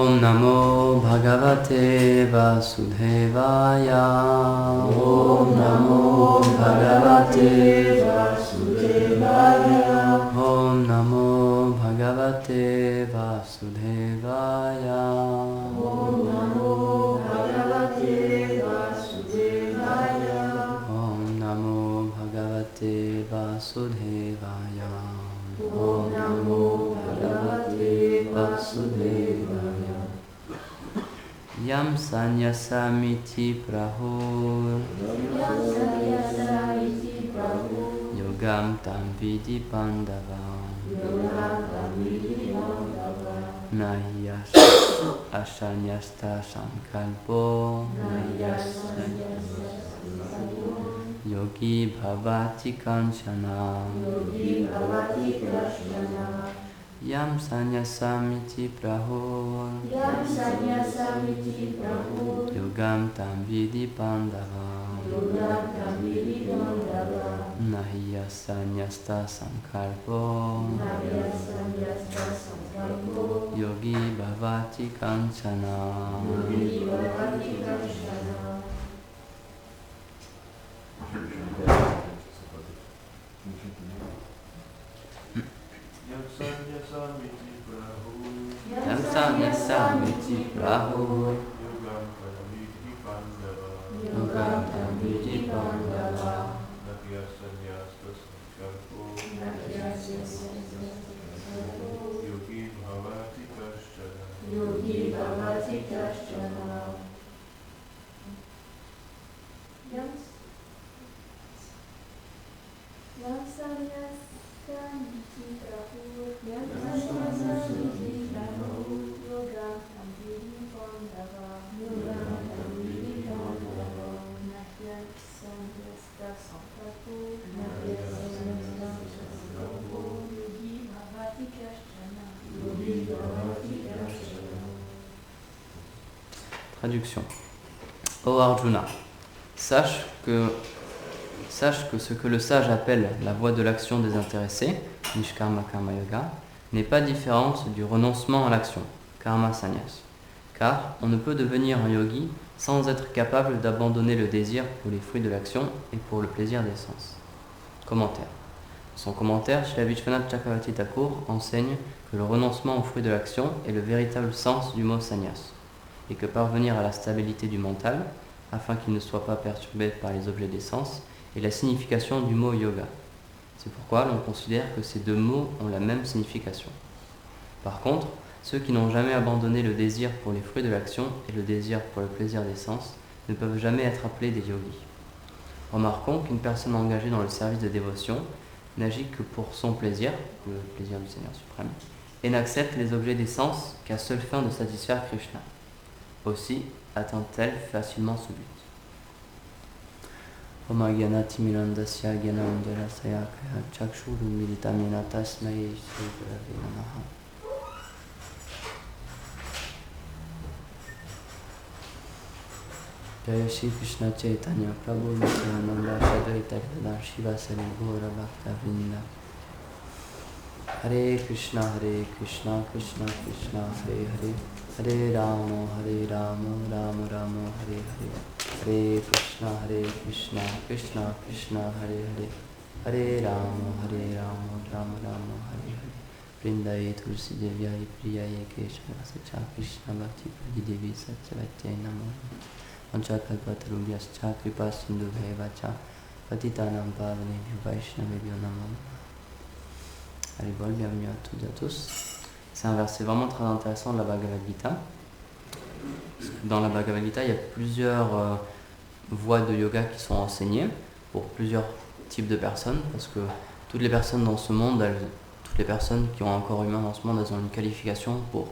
Om Namo Bhagavate Vasudevaya. Om Namo Bhagavate Vasudevaya. Om Namo Bhagavate Vasudevaya. Om Namo Bhagavate Vasudevaya. Om Namo Bhagavate Vasudevaya. Om Namo Bhagavate Vasudevaya. Yam Sanyasamiti Prahur Yasayasayiti Prabhu. Yogam Tam Vidi Pandava Yogamtamiti Mandava. Nahi Ashanyasta Sankalpo Yogi Bhavati Kanchana. Yogi Bhavati Krishna. Yam Sanyasamiti Prahur Yam Sanyasamiti Prabhu. Yogam Tam Vidi Pandava Yogamtamiti Mandava. Nahi Asanyasta Sankalpo Yasayasayita Sankalpo. Yogi Bhavati Kanchana. Yogi Bhavati Krishna. Yam Sanyasamiti Prahur Yogam Tam Vidi Pandava Yogi Bhavati Krishna. Yam Sanyasamiti Prabhu. Yam Sanyasamiti Prabhu. Yogamtamiti Mandava. Yogamtamiti Mandava. Nahi Asanyasta Sankalpo. Yogi Bhavati Krishna. Yogi Bhavati Krishna. Traduction. Ô Arjuna, sache que ce que le sage appelle la voie de l'action désintéressée, Nishkarma Karma Yoga, n'est pas différente du renoncement à l'action, Karma Sannyas. Car on ne peut devenir un yogi sans être capable d'abandonner le désir pour les fruits de l'action et pour le plaisir des sens. Commentaire. Son commentaire, Srila Vishwanath Chakravarti Thakur enseigne que le renoncement aux fruits de l'action est le véritable sens du mot sannyas, et que parvenir à la stabilité du mental, afin qu'il ne soit pas perturbé par les objets des sens, est la signification du mot yoga. C'est pourquoi l'on considère que ces deux mots ont la même signification. Par contre, ceux qui n'ont jamais abandonné le désir pour les fruits de l'action et le désir pour le plaisir des sens ne peuvent jamais être appelés des yogis. Remarquons qu'une personne engagée dans le service de dévotion n'agit que pour son plaisir, le plaisir du Seigneur suprême, et n'accepte les objets des sens qu'à seule fin de satisfaire Krishna. Aussi atteint-elle facilement ce but. Om Agyanati Milandasya Gyanandara Sayakaya Chakshuru Militamina Tasmai Sri Gurave Namaha. Jaya Shri Krishna Chaitanya Prabhu Nityananda Shadvaita Gadadhar Shivasari Gaura Bhakta Vrinda. Hare Krishna Krishna Krishna Hare Hare Hare Rama Rama Rama Hare Hare Hare Krishna Krishna Krishna Hare Hare Hare Rama Rama Rama Hare Hare Vrindaye Tulsi Devyai Priyaye Keshava Sacha Krishna Bhakti Pradi Devi Satyavatyai Namo Vanchakalpatarubhyascha Kripa Sindhubheva Cha Patitanam Pavanebhyo Vaishnavebhyo Namo. Allez, bol, bienvenue à toutes et à tous. C'est un verset vraiment très intéressant de la Bhagavad Gita. Dans la Bhagavad Gita, il y a plusieurs voies de yoga qui sont enseignées pour plusieurs types de personnes, parce que toutes les personnes dans ce monde, toutes les personnes qui ont un corps humain dans ce monde, elles ont une qualification pour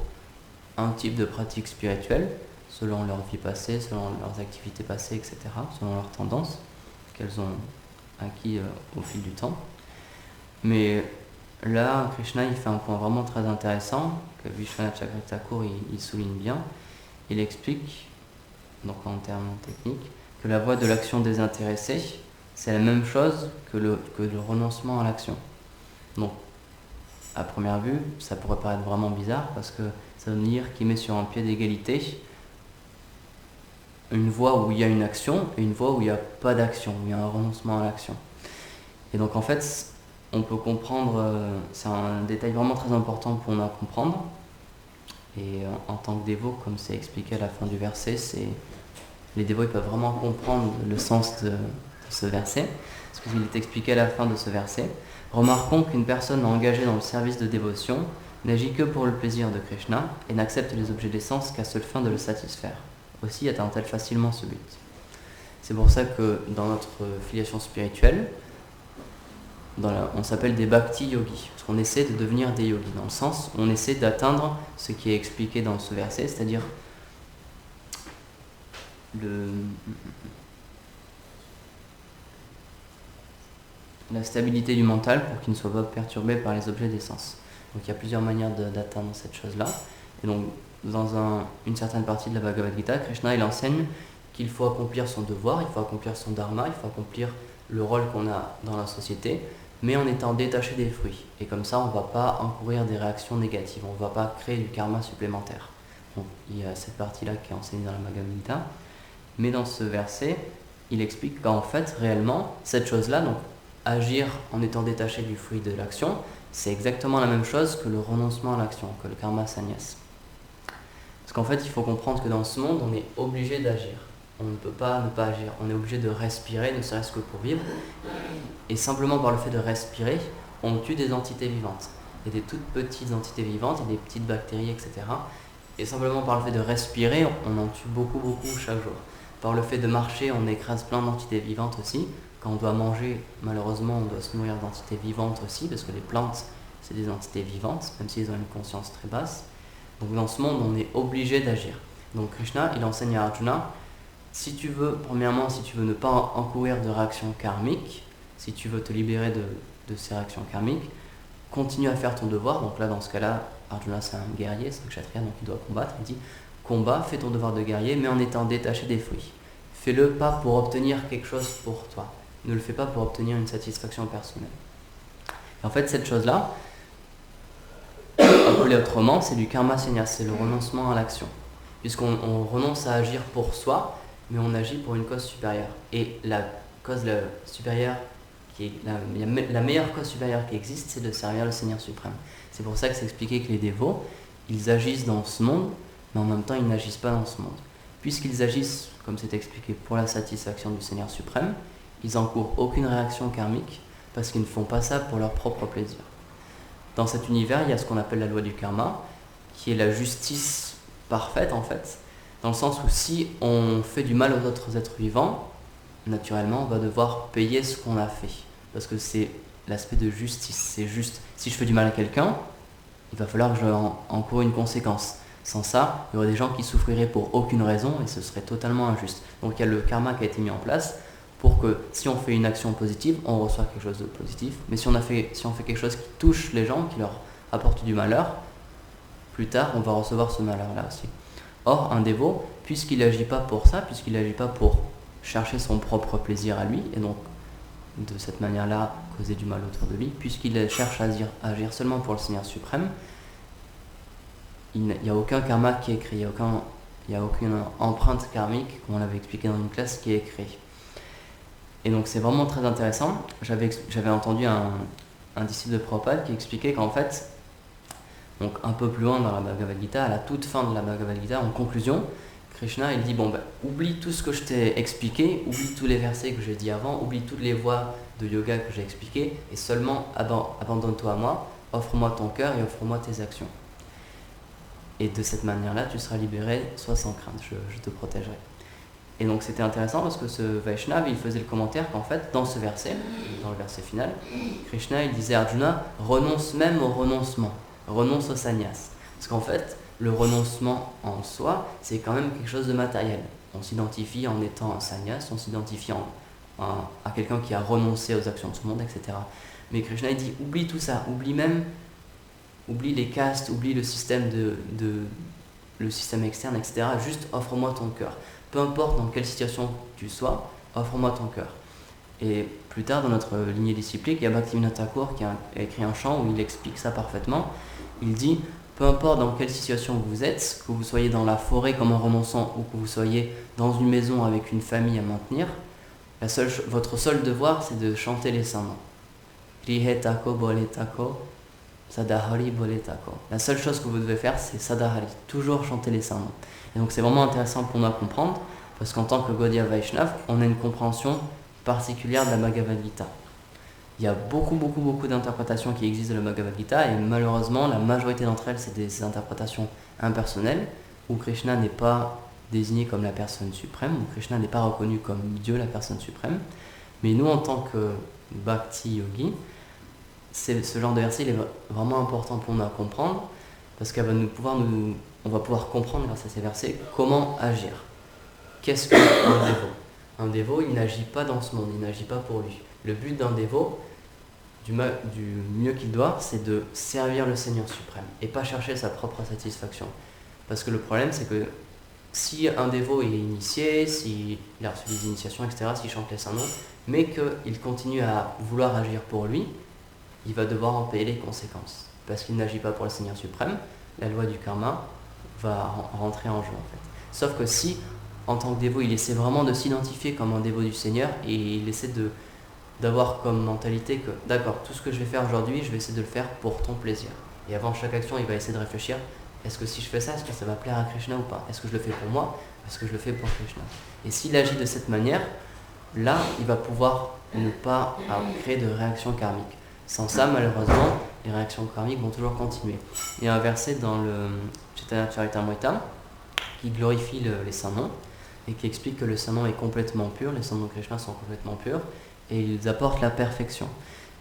un type de pratique spirituelle, selon leur vie passée, selon leurs activités passées, etc., selon leurs tendances qu'elles ont acquis au fil du temps. Mais là, Krishna il fait un point vraiment très intéressant que Vishwanath Chakravarti Thakur il souligne bien. Il explique, donc en termes techniques, que la voie de l'action désintéressée, c'est la même chose que le renoncement à l'action. Donc, à première vue, ça pourrait paraître vraiment bizarre parce que Ça veut dire qu'il met sur un pied d'égalité une voie où il y a une action et une voie où il n'y a pas d'action, où il y a un renoncement à l'action. Et donc en fait, on peut comprendre, c'est un détail vraiment très important pour nous à comprendre. Et en tant que dévot, comme c'est expliqué à la fin du verset, les dévots ils peuvent vraiment comprendre le sens de ce verset. Parce qu'il est expliqué à la fin de ce verset. Remarquons qu'une personne engagée dans le service de dévotion n'agit que pour le plaisir de Krishna et n'accepte les objets des sens qu'à seule fin de le satisfaire. Aussi atteint-elle facilement ce but. C'est pour ça que dans notre filiation spirituelle, on s'appelle des bhakti yogis, parce qu'on essaie de devenir des yogis, dans le sens où on essaie d'atteindre ce qui est expliqué dans ce verset, c'est-à-dire la stabilité du mental pour qu'il ne soit pas perturbé par les objets des sens. Donc il y a plusieurs manières d'atteindre cette chose-là. Et donc dans une certaine partie de la Bhagavad Gita, Krishna il enseigne qu'il faut accomplir son devoir, il faut accomplir son dharma, il faut accomplir le rôle qu'on a dans la société, mais en étant détaché des fruits. Et comme ça, on ne va pas encourir des réactions négatives, on ne va pas créer du karma supplémentaire. Donc il y a cette partie-là qui est enseignée dans la Bhagavad Gita. Mais dans ce verset, il explique qu'en fait, réellement, cette chose-là, donc agir en étant détaché du fruit de l'action, c'est exactement la même chose que le renoncement à l'action, que le karma sannyas. Parce qu'en fait, il faut comprendre que dans ce monde, on est obligé d'agir. On ne peut pas ne pas agir. On est obligé de respirer, ne serait-ce que pour vivre. Et simplement par le fait de respirer, on tue des entités vivantes. Il y a des toutes petites entités vivantes, il y a des petites bactéries, etc. Et simplement par le fait de respirer, on en tue beaucoup chaque jour. Par le fait de marcher, on écrase plein d'entités vivantes aussi. Quand on doit manger, malheureusement, on doit se nourrir d'entités vivantes aussi, parce que les plantes, c'est des entités vivantes, même s'ils ont une conscience très basse. Donc dans ce monde, on est obligé d'agir. Donc Krishna, il enseigne à Arjuna, si tu veux, premièrement, si tu veux ne pas encourir de réactions karmiques, si tu veux te libérer de ces réactions karmiques, continue à faire ton devoir. Donc là, dans ce cas-là, Arjuna, c'est un guerrier, c'est un kshatriya, donc il doit combattre. Il dit, combat, fais ton devoir de guerrier, mais en étant détaché des fruits. Fais-le pas pour obtenir quelque chose pour toi. Ne le fais pas pour obtenir une satisfaction personnelle. Et en fait, cette chose-là, appelée autrement, c'est du karma sannyas, c'est le renoncement à l'action. Puisqu'on renonce à agir pour soi, mais on agit pour une cause supérieure. Et la cause supérieure, la meilleure cause supérieure qui existe, c'est de servir le Seigneur suprême. C'est pour ça que c'est expliqué que les dévots, ils agissent dans ce monde, mais en même temps, ils n'agissent pas dans ce monde. Puisqu'ils agissent, comme c'est expliqué, pour la satisfaction du Seigneur suprême, ils n'encourent aucune réaction karmique, parce qu'ils ne font pas ça pour leur propre plaisir. Dans cet univers, il y a ce qu'on appelle la loi du karma, qui est la justice parfaite en fait, dans le sens où si on fait du mal aux autres êtres vivants, naturellement on va devoir payer ce qu'on a fait, parce que c'est l'aspect de justice, c'est juste, si je fais du mal à quelqu'un, il va falloir que je encoure une conséquence. Sans ça, il y aurait des gens qui souffriraient pour aucune raison et ce serait totalement injuste. Donc il y a le karma qui a été mis en place pour que si on fait une action positive, on reçoit quelque chose de positif, mais si on fait quelque chose qui touche les gens, qui leur apporte du malheur, plus tard on va recevoir ce malheur-là aussi. Or, un dévot, puisqu'il n'agit pas pour ça, puisqu'il n'agit pas pour chercher son propre plaisir à lui, et donc de cette manière-là causer du mal autour de lui, puisqu'il cherche à agir seulement pour le Seigneur suprême, il n'y a aucun karma qui est créé, il n'y a aucune empreinte karmique, comme on l'avait expliqué dans une classe, qui est créée. Et donc c'est vraiment très intéressant. J'avais entendu un disciple de Prabhupada qui expliquait qu'en fait, donc un peu plus loin dans la Bhagavad Gita, à la toute fin de la Bhagavad Gita, en conclusion, Krishna il dit oublie tout ce que je t'ai expliqué, oublie tous les versets que j'ai dit avant, oublie toutes les voies de yoga que j'ai expliquées, et seulement abandonne-toi à moi, offre-moi ton cœur et offre-moi tes actions. Et de cette manière-là, tu seras libéré, sois sans crainte, je te protégerai. Et donc c'était intéressant parce que ce Vaishnava, il faisait le commentaire qu'en fait, dans ce verset, dans le verset final, Krishna il disait à Arjuna, renonce même au renoncement, renonce au sannyas. Parce qu'en fait, le renoncement en soi, c'est quand même quelque chose de matériel. On s'identifie en étant un sannyas, on s'identifie à quelqu'un qui a renoncé aux actions de ce monde, etc. Mais Krishna il dit, oublie tout ça, oublie les castes, oublie le système le système externe, etc. Juste offre-moi ton cœur. Peu importe dans quelle situation tu sois, offre-moi ton cœur. Et plus tard, dans notre lignée disciplique, il y a Bhaktivinoda Thakur qui a écrit un chant où il explique ça parfaitement. Il dit peu importe dans quelle situation vous êtes, que vous soyez dans la forêt comme un renonçant ou que vous soyez dans une maison avec une famille à maintenir, votre seul devoir c'est de chanter les saints noms. Krihe tako bole tako, sadahari bole tako. La seule chose que vous devez faire c'est sadahari, toujours chanter les saints noms. Et donc c'est vraiment intéressant pour nous à comprendre, parce qu'en tant que Gaudiya Vaishnav, on a une compréhension particulière de la Bhagavad Gita. Il y a beaucoup d'interprétations qui existent de la Bhagavad Gita, et malheureusement la majorité d'entre elles c'est des interprétations impersonnelles, où Krishna n'est pas désigné comme la personne suprême, où Krishna n'est pas reconnu comme Dieu, la personne suprême. Mais nous en tant que Bhakti Yogi, ce genre de verset il est vraiment important pour nous à comprendre, parce qu'on va pouvoir comprendre grâce à ces versets comment agir. Qu'est-ce qu'un dévot ? Un dévot, il n'agit pas dans ce monde, il n'agit pas pour lui. Le but d'un dévot, du mieux qu'il doit, c'est de servir le Seigneur suprême et pas chercher sa propre satisfaction. Parce que le problème, c'est que si un dévot est initié, s'il a reçu des initiations, etc., s'il chante les saints noms, mais qu'il continue à vouloir agir pour lui, il va devoir en payer les conséquences. Parce qu'il n'agit pas pour le Seigneur suprême, la loi du karma va rentrer en jeu en fait. Sauf que si, en tant que dévot, il essaie vraiment de s'identifier comme un dévot du Seigneur et il essaie d'avoir comme mentalité que d'accord, tout ce que je vais faire aujourd'hui, je vais essayer de le faire pour ton plaisir. Et avant chaque action, il va essayer de réfléchir, est-ce que si je fais ça, est-ce que ça va plaire à Krishna ou pas ? Est-ce que je le fais pour moi ? Est-ce que je le fais pour Krishna ? Et s'il agit de cette manière, là, il va pouvoir ne pas créer de réaction karmique. Sans ça, malheureusement, les réactions karmiques vont toujours continuer. Il y a un verset dans le Chaitanya Charitamrita qui glorifie les saints noms et qui explique que le saint nom est complètement pur, les saints noms de Krishna sont complètement purs et ils apportent la perfection.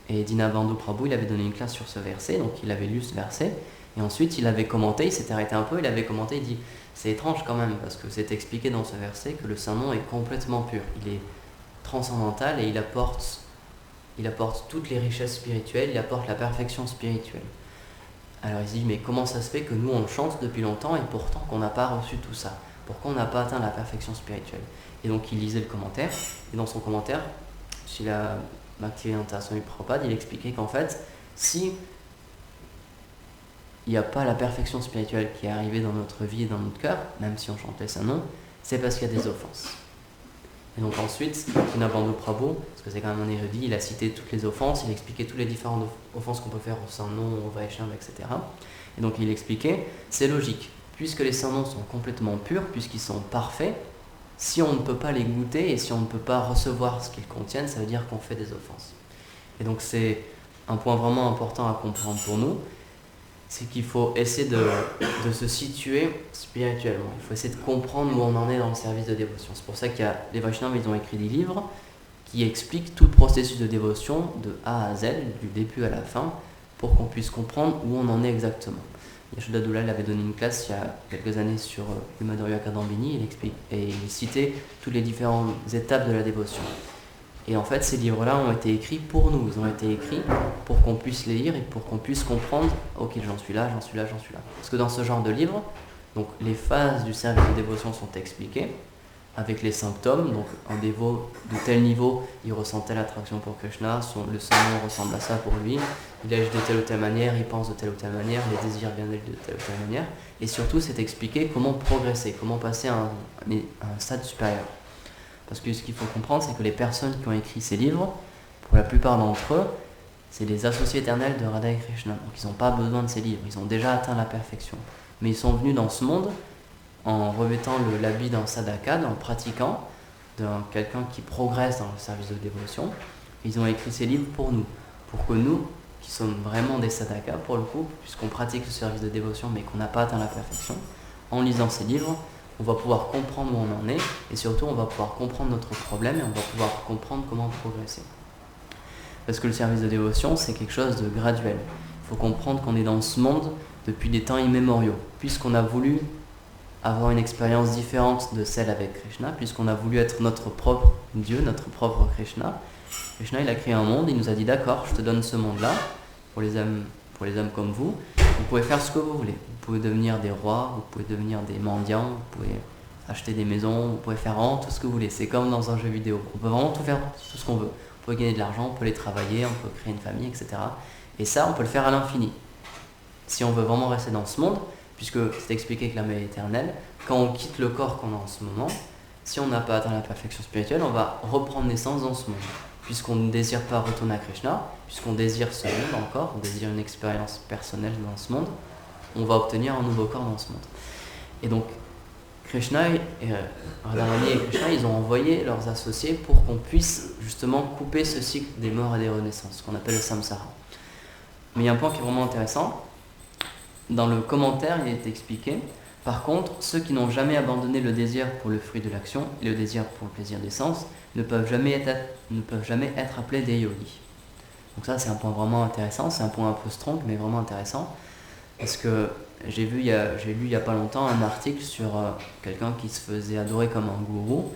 Et Dinabandhu Prabhu, il avait donné une classe sur ce verset, donc il avait lu ce verset et ensuite il avait commenté, il s'était arrêté un peu, il avait commenté, il dit c'est étrange quand même parce que c'est expliqué dans ce verset que le saint nom est complètement pur, il est transcendantal et il apporte toutes les richesses spirituelles, il apporte la perfection spirituelle. Alors il se dit mais comment ça se fait que nous on chante depuis longtemps et pourtant qu'on n'a pas reçu tout ça ? Pourquoi on n'a pas atteint la perfection spirituelle ? Et donc il lisait le commentaire, et dans son commentaire, chez la Bhaktivedanta Swami Prabhupada, il expliquait qu'en fait, si il n'y a pas la perfection spirituelle qui est arrivée dans notre vie et dans notre cœur, même si on chantait sa nom, c'est parce qu'il y a des offenses. Et donc ensuite, Dinabandhu Prabhu, parce que c'est quand même un érudit, il a cité toutes les offenses, il a expliqué toutes les différentes offenses qu'on peut faire au saint nom, au Vaishnava, etc. Et donc il expliquait, c'est logique, puisque les saints noms sont complètement purs, puisqu'ils sont parfaits, si on ne peut pas les goûter et si on ne peut pas recevoir ce qu'ils contiennent, ça veut dire qu'on fait des offenses. Et donc c'est un point vraiment important à comprendre pour nous, c'est qu'il faut essayer de se situer spirituellement. Il faut essayer de comprendre où on en est dans le service de dévotion. C'est pour ça qu'il y a les Vaishnavas, ils ont écrit des livres qui expliquent tout le processus de dévotion de A à Z, du début à la fin, pour qu'on puisse comprendre où on en est exactement. Yashoda Doulal avait donné une classe il y a quelques années sur le Madhurya Kadambini, il citait toutes les différentes étapes de la dévotion. Et en fait, ces livres-là ont été écrits pour nous, ils ont été écrits pour qu'on puisse les lire et pour qu'on puisse comprendre, ok, j'en suis là. Parce que dans ce genre de livre, donc les phases du service de dévotion sont expliquées, avec les symptômes, donc un dévot de tel niveau, il ressent telle attraction pour Krishna, le saint nom ressemble à ça pour lui, il agit de telle ou telle manière, il pense de telle ou telle manière, les désirs viennent de telle ou telle manière, et surtout c'est expliqué comment progresser, comment passer à un stade supérieur. Parce que ce qu'il faut comprendre, c'est que les personnes qui ont écrit ces livres, pour la plupart d'entre eux, c'est les associés éternels de Radha et Krishna. Donc ils n'ont pas besoin de ces livres, ils ont déjà atteint la perfection. Mais ils sont venus dans ce monde en revêtant l'habit d'un sadhaka, en pratiquant, d'un quelqu'un qui progresse dans le service de dévotion. Ils ont écrit ces livres pour nous, pour que nous, qui sommes vraiment des sadhakas pour le coup, puisqu'on pratique le service de dévotion mais qu'on n'a pas atteint la perfection, en lisant ces livres, on va pouvoir comprendre où on en est et surtout on va pouvoir comprendre notre problème et on va pouvoir comprendre comment progresser. Parce que le service de dévotion, c'est quelque chose de graduel. Il faut comprendre qu'on est dans ce monde depuis des temps immémoriaux, puisqu'on a voulu avoir une expérience différente de celle avec Krishna, puisqu'on a voulu être notre propre Dieu, notre propre Krishna. Krishna, il a créé un monde, il nous a dit d'accord, je te donne ce monde-là, pour les hommes comme vous pouvez faire ce que vous voulez. Vous pouvez devenir des rois, vous pouvez devenir des mendiants, vous pouvez acheter des maisons, vous pouvez faire vraiment tout ce que vous voulez. C'est comme dans un jeu vidéo, on peut vraiment tout faire, tout ce qu'on veut. On peut gagner de l'argent, on peut les travailler, on peut créer une famille, etc. Et ça, on peut le faire à l'infini. si on veut vraiment rester dans ce monde, puisque c'est expliqué que l'âme est éternelle, quand on quitte le corps qu'on a en ce moment, si on n'a pas atteint la perfection spirituelle, on va reprendre naissance dans ce monde. Puisqu'on ne désire pas retourner à Krishna, puisqu'on désire ce monde encore, on désire une expérience personnelle dans ce monde, on va obtenir un nouveau corps dans ce monde. Et donc, Krishna et Radharani et Krishna, ils ont envoyé leurs associés pour qu'on puisse justement couper ce cycle des morts et des renaissances, ce qu'on appelle le samsara. Mais il y a un point qui est vraiment intéressant. Dans le commentaire, il est expliqué, par contre, ceux qui n'ont jamais abandonné le désir pour le fruit de l'action et le désir pour le plaisir des sens ne peuvent jamais être appelés des yogis. Donc ça, c'est un point vraiment intéressant, c'est un point un peu strong, mais vraiment intéressant, parce que j'ai lu il y a pas longtemps un article sur quelqu'un qui se faisait adorer comme un gourou,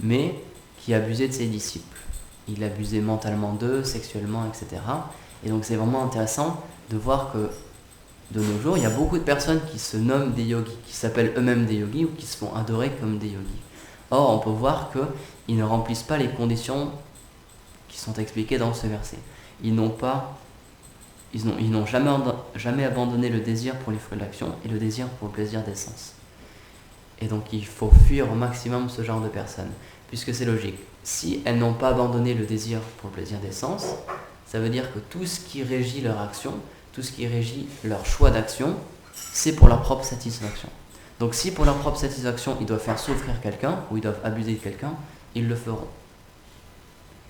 mais qui abusait de ses disciples. Il abusait mentalement d'eux, sexuellement, etc. Et donc c'est vraiment intéressant de voir que de nos jours, il y a beaucoup de personnes qui se nomment des yogis, qui s'appellent eux-mêmes des yogis ou qui se font adorer comme des yogis. Or, on peut voir qu'ils ne remplissent pas les conditions qui sont expliquées dans ce verset. Ils n'ont jamais abandonné le désir pour les fruits de l'action et le désir pour le plaisir des sens. Et donc il faut fuir au maximum ce genre de personnes, puisque c'est logique. Si elles n'ont pas abandonné le désir pour le plaisir des sens, ça veut dire que tout ce qui régit leur action, tout ce qui régit leur choix d'action, c'est pour leur propre satisfaction. Donc si pour leur propre satisfaction, ils doivent faire souffrir quelqu'un, ou ils doivent abuser de quelqu'un, ils le feront.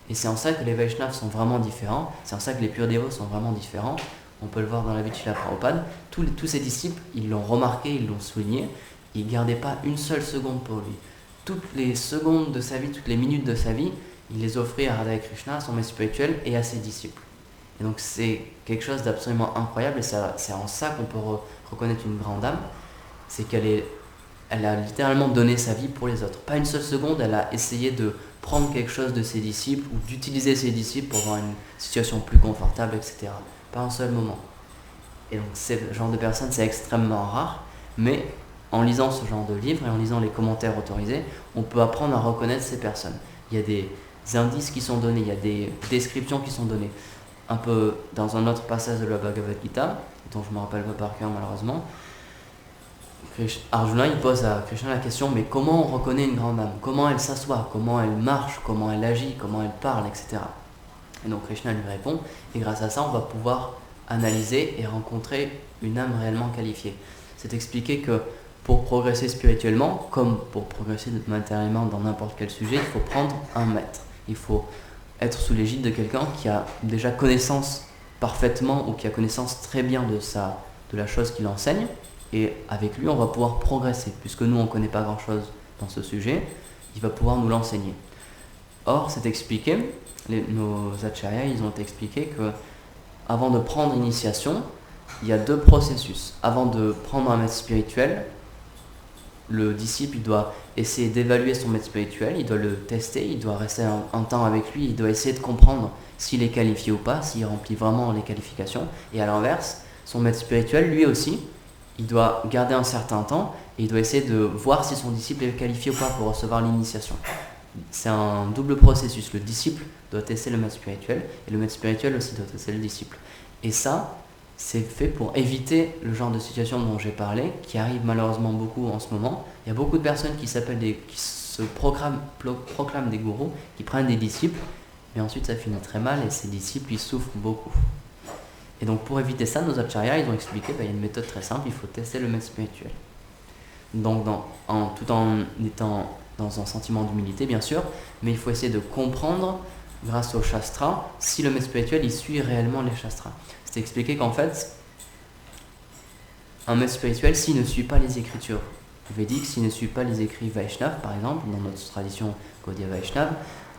Et c'est en ça que les Vaishnavas sont vraiment différents, c'est en ça que les purs dévots sont vraiment différents. On peut le voir dans la vie de Srila Prabhupada. Tous ses disciples, ils l'ont remarqué, ils l'ont souligné, ils ne gardaient pas une seule seconde pour lui. Toutes les secondes de sa vie, toutes les minutes de sa vie, il les offrait à Radha et Krishna, à son maître spirituel et à ses disciples. Et donc c'est quelque chose d'absolument incroyable, et c'est en ça qu'on peut reconnaître une grande âme, c'est qu'elle a littéralement donné sa vie pour les autres. Pas une seule seconde, elle a essayé de prendre quelque chose de ses disciples ou d'utiliser ses disciples pour avoir une situation plus confortable, etc. Pas un seul moment. Et donc ce genre de personnes, c'est extrêmement rare, mais en lisant ce genre de livre et en lisant les commentaires autorisés, on peut apprendre à reconnaître ces personnes. Il y a des indices qui sont donnés, il y a des descriptions qui sont données. Un peu dans un autre passage de la Bhagavad Gita, dont je ne me rappelle pas par cœur malheureusement, Arjuna il pose à Krishna la question, mais comment on reconnaît une grande âme? Comment elle s'assoit? Comment elle marche? Comment elle agit? Comment elle parle? Etc. Et donc Krishna lui répond, et grâce à ça on va pouvoir analyser et rencontrer une âme réellement qualifiée. C'est expliqué que pour progresser spirituellement, comme pour progresser matériellement dans n'importe quel sujet, il faut prendre un maître. Il faut être sous l'égide de quelqu'un qui a déjà connaissance parfaitement ou qui a connaissance très bien de la chose qu'il enseigne, et avec lui on va pouvoir progresser, puisque nous on ne connaît pas grand chose dans ce sujet, il va pouvoir nous l'enseigner. Or c'est expliqué, nos acharyas ils ont expliqué que avant de prendre initiation, il y a deux processus. Avant de prendre un maître spirituel, le disciple il doit essayer d'évaluer son maître spirituel, il doit le tester, il doit rester un temps avec lui, il doit essayer de comprendre s'il est qualifié ou pas, s'il remplit vraiment les qualifications. Et à l'inverse, son maître spirituel, lui aussi, il doit garder un certain temps et il doit essayer de voir si son disciple est qualifié ou pas pour recevoir l'initiation. C'est un double processus. Le disciple doit tester le maître spirituel et le maître spirituel aussi doit tester le disciple. Et ça, c'est fait pour éviter le genre de situation dont j'ai parlé, qui arrive malheureusement beaucoup en ce moment. Il y a beaucoup de personnes qui se proclament des gourous, qui prennent des disciples, mais ensuite ça finit très mal et ces disciples ils souffrent beaucoup. Et donc pour éviter ça, nos acharyas ils ont expliqué il y a une méthode très simple, il faut tester le maître spirituel. Donc tout en étant dans un sentiment d'humilité bien sûr, mais il faut essayer de comprendre grâce au shastra si le maître spirituel il suit réellement les shastras. C'est expliqué qu'en fait, un maître spirituel, s'il ne suit pas les écritures védiques, s'il ne suit pas les écrits Vaishnav, par exemple, dans notre tradition Gaudiya Vaishnav,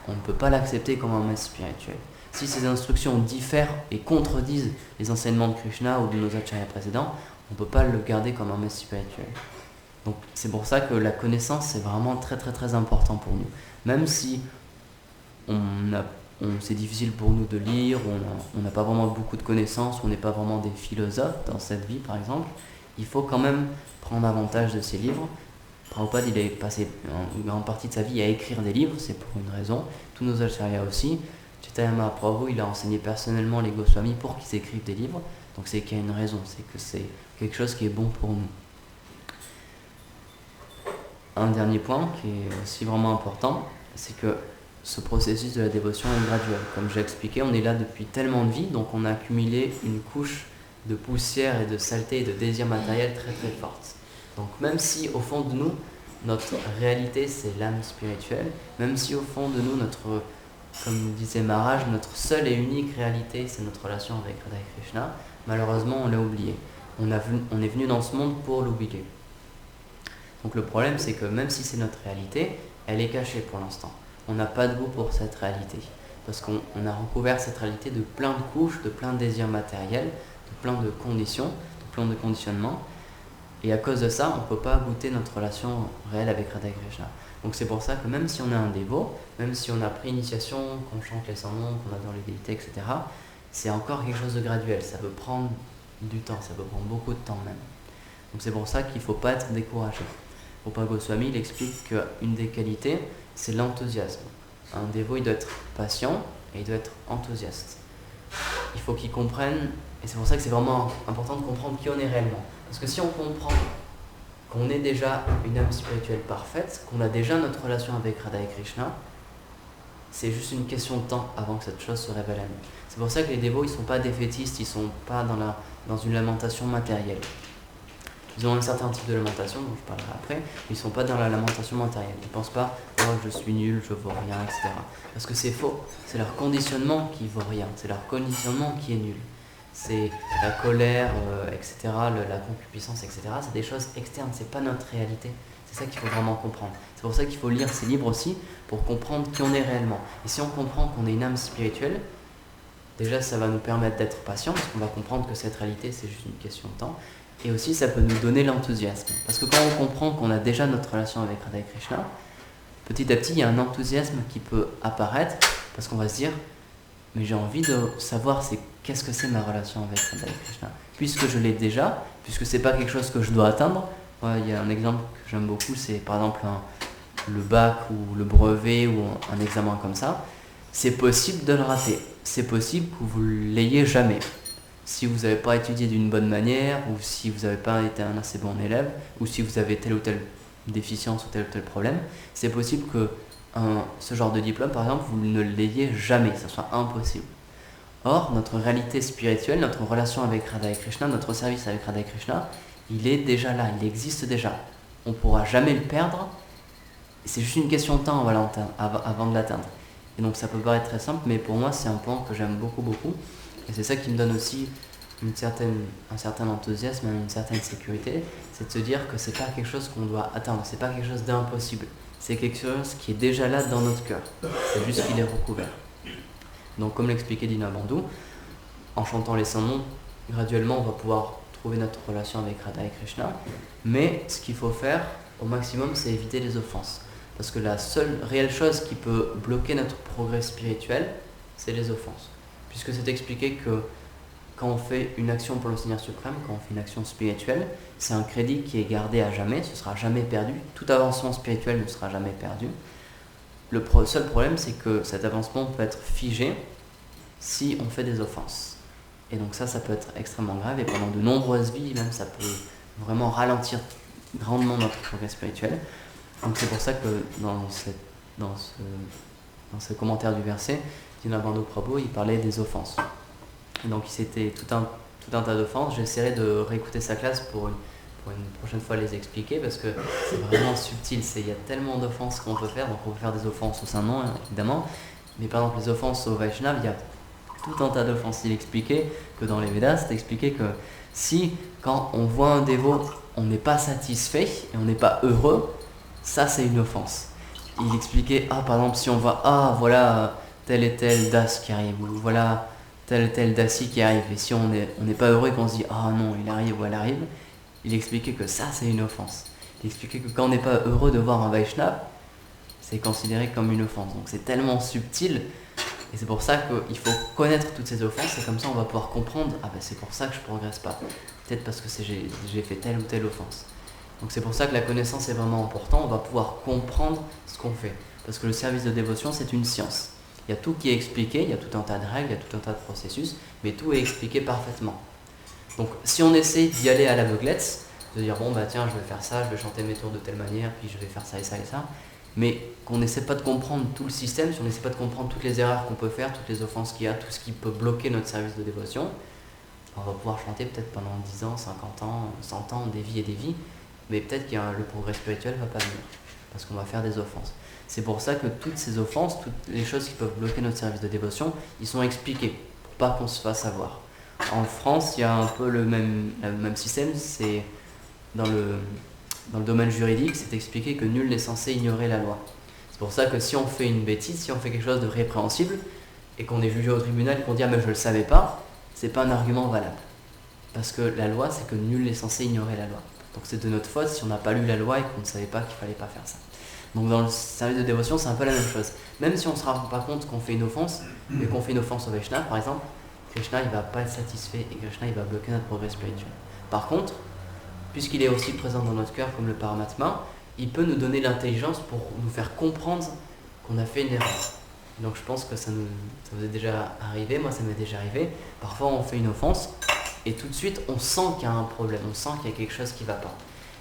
on ne peut pas l'accepter comme un maître spirituel. Si ces instructions diffèrent et contredisent les enseignements de Krishna ou de nos acharyas précédents, on ne peut pas le garder comme un maître spirituel. Donc c'est pour ça que la connaissance, c'est vraiment très très très important pour nous. Même si c'est difficile pour nous de lire, on n'a pas vraiment beaucoup de connaissances, on n'est pas vraiment des philosophes dans cette vie par exemple, il faut quand même prendre avantage de ces livres. Prabhupada il a passé une grande partie de sa vie à écrire des livres, c'est pour une raison, tous nos acharyas aussi. Chaitanya Mahaprabhu il a enseigné personnellement les Goswamis pour qu'ils écrivent des livres, Donc c'est qu'il y a une raison, c'est que c'est quelque chose qui est bon pour nous. Un dernier point qui est aussi vraiment important, c'est que ce processus de la dévotion est graduel. Comme j'ai expliqué, on est là depuis tellement de vies, donc on a accumulé une couche de poussière et de saleté et de désir matériel très très forte. Donc même si au fond de nous, notre réalité c'est l'âme spirituelle, même si au fond de nous, comme disait Maharaj, notre seule et unique réalité c'est notre relation avec Radha et Krishna, malheureusement on l'a oublié. On est venu dans ce monde pour l'oublier. Donc le problème c'est que même si c'est notre réalité, elle est cachée pour l'instant. On n'a pas de goût pour cette réalité. Parce qu'on a recouvert cette réalité de plein de couches, de plein de désirs matériels, de plein de conditions, de plein de conditionnements. Et à cause de ça, on ne peut pas goûter notre relation réelle avec Radha Krishna. Donc c'est pour ça que même si on est un dévot, même si on a pris initiation, qu'on chante les 100 noms, qu'on adore les déités, etc., c'est encore quelque chose de graduel. Ça peut prendre du temps, ça peut prendre beaucoup de temps même. Donc c'est pour ça qu'il ne faut pas être découragé. Rupa Goswami il explique qu'une des qualités, c'est l'enthousiasme. Un dévot, il doit être patient et il doit être enthousiaste. Il faut qu'il comprenne, et c'est pour ça que c'est vraiment important de comprendre qui on est réellement. Parce que si on comprend qu'on est déjà une âme spirituelle parfaite, qu'on a déjà notre relation avec Radha et Krishna, c'est juste une question de temps avant que cette chose se révèle à nous. C'est pour ça que les dévots, ils ne sont pas défaitistes, ils ne sont pas dans une lamentation matérielle. Ils ont un certain type de lamentation, dont je parlerai après, mais ils ne sont pas dans la lamentation matérielle. Ils ne pensent pas « oh, je suis nul, je ne vaux rien, etc. » Parce que c'est faux. C'est leur conditionnement qui ne vaut rien. C'est leur conditionnement qui est nul. C'est la colère, etc., la concupiscence, etc. C'est des choses externes, c'est pas notre réalité. C'est ça qu'il faut vraiment comprendre. C'est pour ça qu'il faut lire ces livres aussi, pour comprendre qui on est réellement. Et si on comprend qu'on est une âme spirituelle, déjà ça va nous permettre d'être patient, parce qu'on va comprendre que cette réalité c'est juste une question de temps. Et aussi, ça peut nous donner l'enthousiasme. Parce que quand on comprend qu'on a déjà notre relation avec Radha et Krishna, petit à petit, il y a un enthousiasme qui peut apparaître, parce qu'on va se dire, mais j'ai envie de savoir qu'est-ce que c'est ma relation avec Radha et Krishna. Puisque je l'ai déjà, puisque c'est pas quelque chose que je dois atteindre. Il y a un exemple que j'aime beaucoup, c'est par exemple le bac ou le brevet ou un examen comme ça. C'est possible de le rater. C'est possible que vous ne l'ayez jamais. Si vous n'avez pas étudié d'une bonne manière, ou si vous n'avez pas été un assez bon élève, ou si vous avez telle ou telle déficience ou tel problème, c'est possible que ce genre de diplôme, par exemple, vous ne l'ayez jamais, ça soit impossible. Or, notre réalité spirituelle, notre relation avec Radha et Krishna, notre service avec Radha et Krishna, il est déjà là, il existe déjà. On ne pourra jamais le perdre, c'est juste une question de temps avant de l'atteindre. Et donc ça peut paraître très simple, mais pour moi c'est un point que j'aime beaucoup, beaucoup. Et c'est ça qui me donne aussi un certain enthousiasme, une certaine sécurité, c'est de se dire que c'est pas quelque chose qu'on doit atteindre, c'est pas quelque chose d'impossible. C'est quelque chose qui est déjà là dans notre cœur. C'est juste qu'il est recouvert. Donc comme l'expliquait Dinabandhu, en chantant les 100 noms, graduellement on va pouvoir trouver notre relation avec Radha et Krishna. Mais ce qu'il faut faire au maximum, c'est éviter les offenses. Parce que la seule réelle chose qui peut bloquer notre progrès spirituel, c'est les offenses. Puisque c'est expliqué que quand on fait une action pour le Seigneur suprême, quand on fait une action spirituelle, c'est un crédit qui est gardé à jamais, ce ne sera jamais perdu. Tout avancement spirituel ne sera jamais perdu. Le seul problème, c'est que cet avancement peut être figé si on fait des offenses. Et donc ça peut être extrêmement grave, et pendant de nombreuses vies, même ça peut vraiment ralentir grandement notre progrès spirituel. Donc c'est pour ça que dans ce commentaire du verset, Dinabandhu Prabhu, il parlait des offenses. Et donc c'était tout un tas d'offenses. J'essaierai de réécouter sa classe pour une prochaine fois les expliquer, parce que c'est vraiment subtil. Il y a tellement d'offenses qu'on peut faire. Donc on peut faire des offenses au Saint-Nom, évidemment. Mais par exemple, les offenses au Vaishnava, il y a tout un tas d'offenses. Il expliquait que dans les Védas, c'est expliqué que si, quand on voit un dévot, on n'est pas satisfait et on n'est pas heureux, ça c'est une offense. Il expliquait, par exemple, si on voit, voilà tel et tel das qui arrive, ou voilà tel et tel dasi qui arrive, et si on n'est pas heureux et qu'on se dit, non, il arrive ou elle arrive, il expliquait que ça c'est une offense. Il expliquait que quand on n'est pas heureux de voir un Vaishnava, c'est considéré comme une offense. Donc c'est tellement subtil, et c'est pour ça qu'il faut connaître toutes ces offenses, et comme ça on va pouvoir comprendre, c'est pour ça que je ne progresse pas. Peut-être parce que j'ai fait telle ou telle offense. Donc c'est pour ça que la connaissance est vraiment importante, on va pouvoir comprendre ce qu'on fait. Parce que le service de dévotion, c'est une science. Il y a tout qui est expliqué, il y a tout un tas de règles, il y a tout un tas de processus, mais tout est expliqué parfaitement. Donc si on essaie d'y aller à l'aveuglette, de dire bon bah tiens je vais faire ça, je vais chanter mes tours de telle manière, puis je vais faire ça et ça et ça, mais qu'on n'essaie pas de comprendre tout le système, si on n'essaie pas de comprendre toutes les erreurs qu'on peut faire, toutes les offenses qu'il y a, tout ce qui peut bloquer notre service de dévotion, on va pouvoir chanter peut-être pendant 10 ans, 50 ans, 100 ans, des vies et des vies, mais peut-être que le progrès spirituel va pas venir, parce qu'on va faire des offenses. C'est pour ça que toutes ces offenses, toutes les choses qui peuvent bloquer notre service de dévotion, ils sont expliqués, pour pas qu'on se fasse avoir. En France, il y a un peu le même système, c'est dans le domaine juridique, c'est expliqué que nul n'est censé ignorer la loi. C'est pour ça que si on fait une bêtise, si on fait quelque chose de répréhensible, et qu'on est jugé au tribunal et qu'on dit « ah mais je le savais pas », c'est pas un argument valable. Parce que la loi, c'est que nul n'est censé ignorer la loi. Donc c'est de notre faute si on n'a pas lu la loi et qu'on ne savait pas qu'il fallait pas faire ça. Donc dans le service de dévotion, c'est un peu la même chose. Même si on ne se rend pas compte qu'on fait une offense, mais qu'on fait une offense au Vaishnava par exemple, Krishna il va pas être satisfait et Krishna il va bloquer notre progrès spirituel. Par contre, puisqu'il est aussi présent dans notre cœur comme le Paramatma, il peut nous donner l'intelligence pour nous faire comprendre qu'on a fait une erreur. Donc je pense que ça vous est déjà arrivé, moi ça m'est déjà arrivé. Parfois on fait une offense et tout de suite on sent qu'il y a un problème, on sent qu'il y a quelque chose qui ne va pas.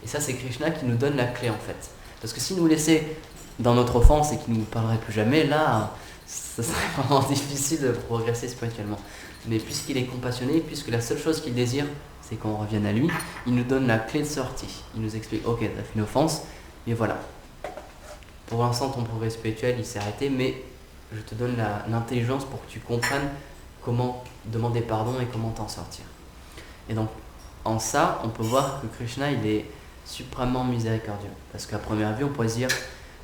Et ça c'est Krishna qui nous donne la clé en fait. Parce que s'il nous laissait dans notre offense et qu'il ne nous parlerait plus jamais, là, ça serait vraiment difficile de progresser spirituellement. Mais puisqu'il est compassionné, puisque la seule chose qu'il désire, c'est qu'on revienne à lui, il nous donne la clé de sortie. Il nous explique, ok, t'as fait une offense, mais voilà. Pour l'instant, ton progrès spirituel, il s'est arrêté, mais je te donne l'intelligence pour que tu comprennes comment demander pardon et comment t'en sortir. Et donc, en ça, on peut voir que Krishna, il est suprêmement miséricordieux. Parce qu'à première vue, on pourrait se dire,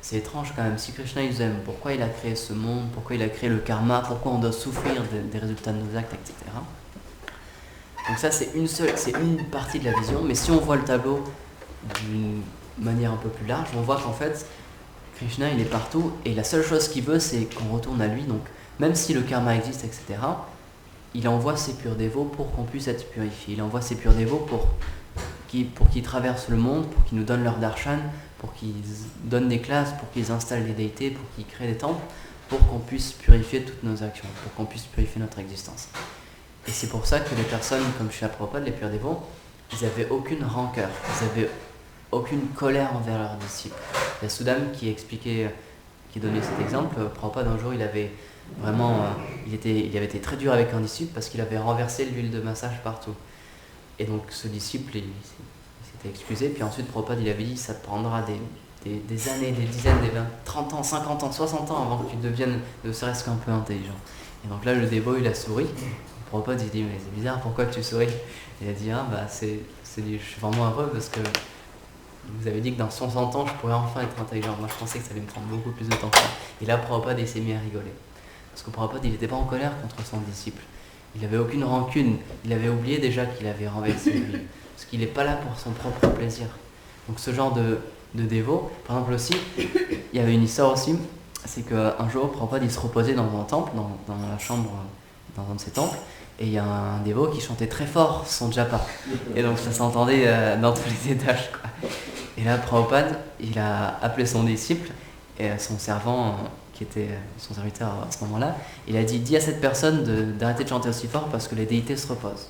c'est étrange quand même, si Krishna il nous aime, pourquoi il a créé ce monde, pourquoi il a créé le karma, pourquoi on doit souffrir des résultats de nos actes, etc. Donc ça, c'est une partie de la vision, mais si on voit le tableau d'une manière un peu plus large, on voit qu'en fait, Krishna, il est partout, et la seule chose qu'il veut, c'est qu'on retourne à lui. Donc, même si le karma existe, etc., il envoie ses purs dévots pour qu'on puisse être purifié. Il envoie ses purs dévots pour qu'ils traversent le monde, pour qu'ils nous donnent leur darshan, pour qu'ils donnent des classes, pour qu'ils installent des déités, pour qu'ils créent des temples, pour qu'on puisse purifier toutes nos actions, pour qu'on puisse purifier notre existence. Et c'est pour ça que les personnes comme Srila Prabhupada, les purs dévots, ils n'avaient aucune rancœur, ils n'avaient aucune colère envers leurs disciples. Il y a Sudam qui expliquait, qui donnait cet exemple. Prabhupada, un jour, il avait été très dur avec un disciple parce qu'il avait renversé l'huile de massage partout. Et donc ce disciple, il s'était excusé, puis ensuite Prabhupada, il avait dit, ça te prendra des années, des dizaines, des 20, 30 ans, 50 ans, 60 ans avant que tu deviennes ne serait-ce qu'un peu intelligent. Et donc là, le dévot, il a souri. Prabhupada, il dit, mais c'est bizarre, pourquoi tu souris? Il a dit, je suis vraiment heureux parce que vous avez dit que dans 60 ans, je pourrais enfin être intelligent. Moi, je pensais que ça allait me prendre beaucoup plus de temps que ça. Et là, Prabhupada, il s'est mis à rigoler. Parce que Prabhupada, il n'était pas en colère contre son disciple. Il n'avait aucune rancune. Il avait oublié déjà qu'il avait renversé l'huile. Parce qu'il n'est pas là pour son propre plaisir. Donc ce genre de dévot, par exemple aussi, il y avait une histoire aussi, c'est qu'un jour, Prabhupada, il se reposait dans un temple, dans la chambre, dans un de ses temples, et il y a un dévot qui chantait très fort son japa. Et donc ça s'entendait dans tous les étages, quoi. Et là, Prabhupada, il a appelé son disciple, et son servant, qui était son serviteur à ce moment-là, il a dit, dis à cette personne d'arrêter de chanter aussi fort parce que les déités se reposent.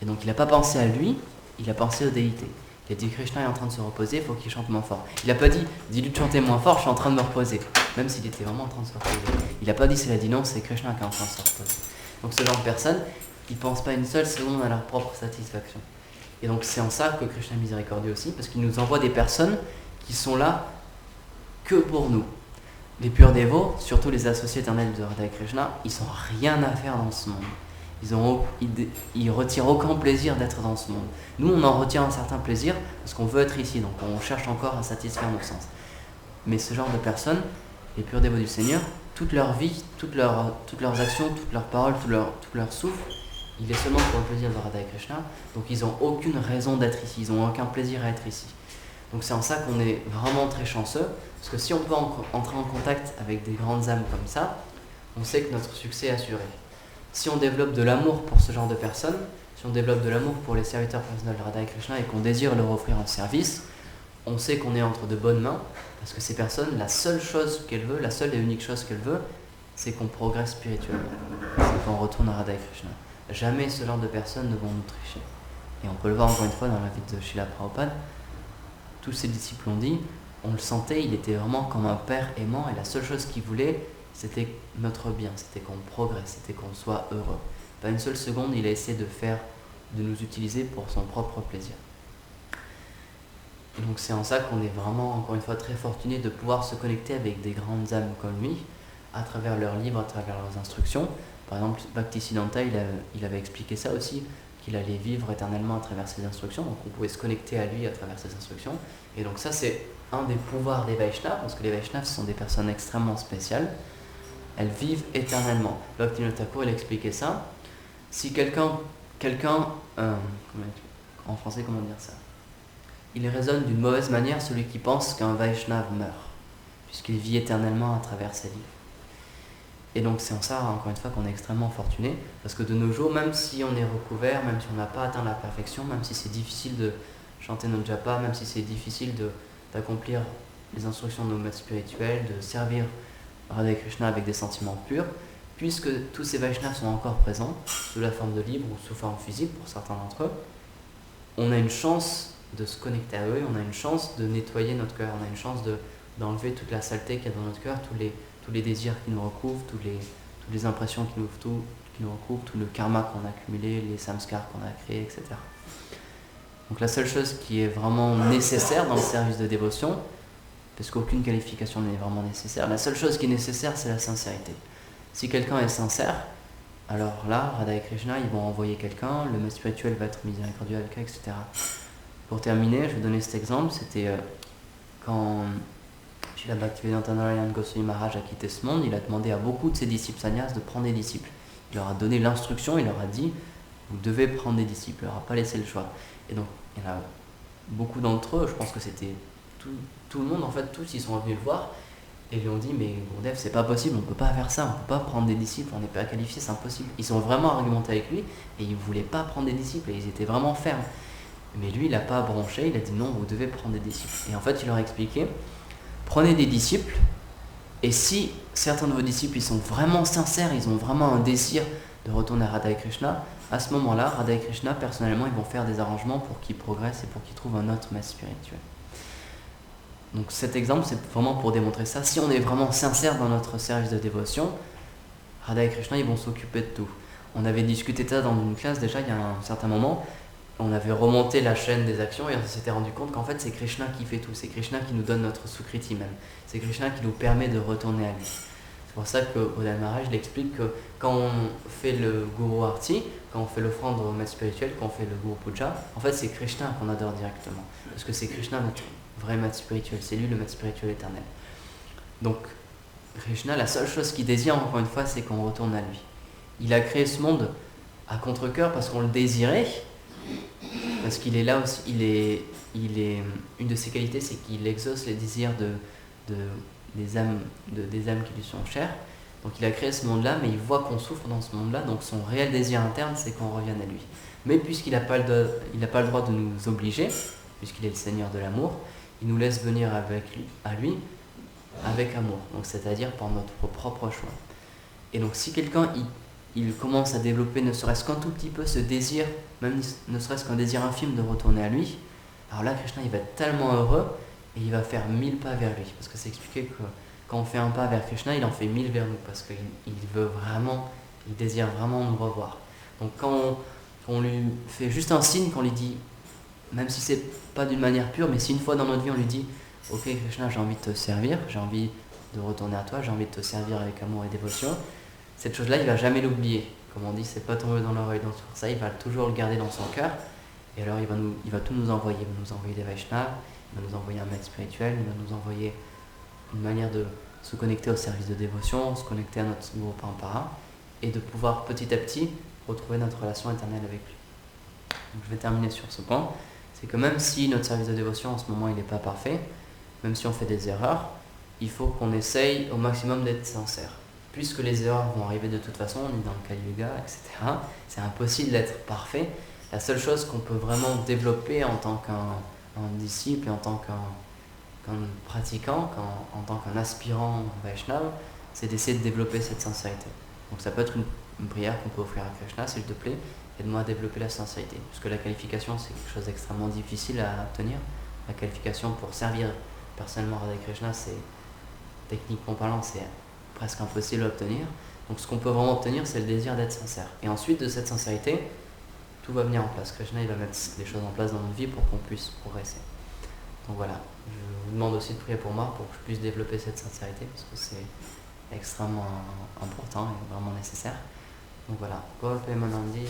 Et donc il n'a pas pensé à lui, il a pensé aux déités. Il a dit, Krishna est en train de se reposer, il faut qu'il chante moins fort. Il n'a pas dit, dis-lui de chanter moins fort, je suis en train de me reposer. Même s'il était vraiment en train de se reposer. Il n'a pas dit, il a dit non, c'est Krishna qui est en train de se reposer. Donc ce genre de personnes, ils ne pensent pas une seule seconde à leur propre satisfaction. Et donc c'est en ça que Krishna est miséricordieux aussi, parce qu'il nous envoie des personnes qui sont là que pour nous. Les purs dévots, surtout les associés éternels de Radha et Krishna, ils n'ont rien à faire dans ce monde. Ils retirent aucun plaisir d'être dans ce monde. Nous, on en retire un certain plaisir parce qu'on veut être ici, donc on cherche encore à satisfaire nos sens. Mais ce genre de personnes, les purs dévots du Seigneur, toute leur vie, toutes leurs actions, toutes leurs paroles, tout leur souffle, il est seulement pour le plaisir de Radha et Krishna. Donc ils n'ont aucune raison d'être ici, ils n'ont aucun plaisir à être ici. Donc c'est en ça qu'on est vraiment très chanceux, parce que si on peut entrer en contact avec des grandes âmes comme ça, on sait que notre succès est assuré. Si on développe de l'amour pour ce genre de personnes, si on développe de l'amour pour les serviteurs personnels de Radha et Krishna et qu'on désire leur offrir un service, on sait qu'on est entre de bonnes mains, parce que ces personnes, la seule chose qu'elles veulent, la seule et unique chose qu'elles veulent, c'est qu'on progresse spirituellement, c'est qu'on retourne à Radha et Krishna. jamais ce genre de personnes ne vont nous tricher. Et on peut le voir encore une fois dans la vie de Srila Prabhupada. Tous ses disciples l'ont dit, on le sentait, il était vraiment comme un père aimant, et la seule chose qu'il voulait, c'était notre bien, c'était qu'on progresse, c'était qu'on soit heureux. Pas une seule seconde, il a essayé de nous utiliser pour son propre plaisir. Et donc c'est en ça qu'on est vraiment, encore une fois, très fortuné de pouvoir se connecter avec des grandes âmes comme lui, à travers leurs livres, à travers leurs instructions. Par exemple, Bhaktisiddhanta, il avait expliqué ça aussi, qu'il allait vivre éternellement à travers ses instructions, donc on pouvait se connecter à lui à travers ses instructions. Et donc ça, c'est un des pouvoirs des Vaishnavas, parce que les Vaishnavas sont des personnes extrêmement spéciales. Elles vivent éternellement. Bhaktivinoda Thakur, il expliquait ça. Si en français, comment dire ça? Il raisonne d'une mauvaise manière celui qui pense qu'un Vaishnava meurt, puisqu'il vit éternellement à travers ses livres. Et donc c'est en ça, encore une fois, qu'on est extrêmement fortuné, parce que de nos jours, même si on est recouvert, même si on n'a pas atteint la perfection, même si c'est difficile de chanter notre japa, même si c'est difficile d'accomplir les instructions de nos maîtres spirituels, de servir Radha Krishna avec des sentiments purs, puisque tous ces Vaishnavas sont encore présents, sous la forme de livres ou sous forme physique pour certains d'entre eux, on a une chance de se connecter à eux, on a une chance de nettoyer notre cœur, on a une chance d'enlever toute la saleté qu'il y a dans notre cœur, tous les désirs qui nous recouvrent, toutes les impressions qui nous recouvrent, tout le karma qu'on a accumulé, les samskars qu'on a créés, etc. Donc la seule chose qui est vraiment nécessaire dans le service de dévotion, parce qu'aucune qualification n'est vraiment nécessaire, la seule chose qui est nécessaire, c'est la sincérité. Si quelqu'un est sincère, alors là, Radha et Krishna, ils vont envoyer quelqu'un, le maître spirituel va être miséricordieux avec eux, etc. Pour terminer, je vais donner cet exemple, c'était quand Srila Bhaktivedanta Narayana Goswami Maharaj a quitté ce monde, il a demandé à beaucoup de ses disciples sannyas de prendre des disciples. Il leur a donné l'instruction, il leur a dit, vous devez prendre des disciples, il leur a pas laissé le choix. Et donc, il y en a beaucoup d'entre eux, je pense que c'était tout le monde, en fait, tous, ils sont venus le voir, et lui ont dit, mais Gurudev, c'est pas possible, on peut pas faire ça, on peut pas prendre des disciples, on n'est pas qualifié, c'est impossible. Ils ont vraiment argumenté avec lui, et ils voulaient pas prendre des disciples, et ils étaient vraiment fermes. Mais lui, il n'a pas bronché, il a dit non, vous devez prendre des disciples. Et en fait, il leur a expliqué, prenez des disciples, et si certains de vos disciples ils sont vraiment sincères, ils ont vraiment un désir de retourner à Radha et Krishna, à ce moment-là, Radha et Krishna, personnellement, ils vont faire des arrangements pour qu'ils progressent et pour qu'ils trouvent un autre maître spirituel. Donc cet exemple, c'est vraiment pour démontrer ça. Si on est vraiment sincère dans notre service de dévotion, Radha et Krishna, ils vont s'occuper de tout. On avait discuté de ça dans une classe déjà il y a un certain moment. On avait remonté la chaîne des actions et on s'était rendu compte qu'en fait c'est Krishna qui fait tout, c'est Krishna qui nous donne notre Sukriti même, c'est Krishna qui nous permet de retourner à lui. C'est pour ça que Odal Maharaj l'explique que quand on fait le Guru Arti, quand on fait l'offrande au maître spirituel, quand on fait le Guru Puja, en fait c'est Krishna qu'on adore directement, parce que c'est Krishna notre vrai maître spirituel, c'est lui le maître spirituel éternel. Donc Krishna, la seule chose qu'il désire encore une fois, c'est qu'on retourne à lui. Il a créé ce monde à contre-cœur parce qu'on le désirait, parce qu'il est là aussi, une de ses qualités, c'est qu'il exauce les désirs des âmes qui lui sont chères. Donc il a créé ce monde-là, mais il voit qu'on souffre dans ce monde-là, donc son réel désir interne, c'est qu'on revienne à lui. Mais puisqu'il n'a pas le droit de nous obliger, puisqu'il est le Seigneur de l'amour, il nous laisse venir à lui avec amour, donc c'est-à-dire par notre propre choix. Et donc si quelqu'un il commence à développer ne serait-ce qu'un tout petit peu ce désir, même ne serait-ce qu'un désir infime de retourner à lui, alors là Krishna il va être tellement heureux et il va faire 1000 pas vers lui, parce que c'est expliqué que quand on fait un pas vers Krishna, il en fait 1000 vers nous, parce qu'il désire vraiment nous revoir. Donc quand on lui fait juste un signe, qu'on lui dit, même si c'est pas d'une manière pure, mais si une fois dans notre vie on lui dit, ok Krishna, j'ai envie de te servir, j'ai envie de retourner à toi, j'ai envie de te servir avec amour et dévotion, cette chose-là, il va jamais l'oublier. Comme on dit, c'est pas tombé dans l'oreille. Donc pour ça, il va toujours le garder dans son cœur. Et alors, il va tout nous envoyer. Il va nous envoyer des Vaishnavas, il va nous envoyer un maître spirituel, il va nous envoyer une manière de se connecter au service de dévotion, se connecter à notre Guru Parampara, et de pouvoir petit à petit retrouver notre relation éternelle avec lui. Donc, je vais terminer sur ce point. C'est que même si notre service de dévotion en ce moment il n'est pas parfait, même si on fait des erreurs, il faut qu'on essaye au maximum d'être sincère. Puisque les erreurs vont arriver de toute façon, on est dans le Kali Yuga, etc. C'est impossible d'être parfait. La seule chose qu'on peut vraiment développer en tant qu'un disciple, en tant qu'un pratiquant, en tant qu'un aspirant Vaishnava, c'est d'essayer de développer cette sincérité. Donc ça peut être une prière qu'on peut offrir à Krishna, s'il te plaît, aide-moi à développer la sincérité. Parce que la qualification, c'est quelque chose d'extrêmement difficile à obtenir. La qualification pour servir personnellement Radha Krishna, c'est, techniquement parlant, c'est presque impossible à obtenir. Donc ce qu'on peut vraiment obtenir, c'est le désir d'être sincère. Et ensuite, de cette sincérité, tout va venir en place. Krishna, il va mettre des choses en place dans notre vie pour qu'on puisse progresser. Donc voilà, je vous demande aussi de prier pour moi pour que je puisse développer cette sincérité, parce que c'est extrêmement important et vraiment nécessaire. Donc voilà, Golpe Manandi.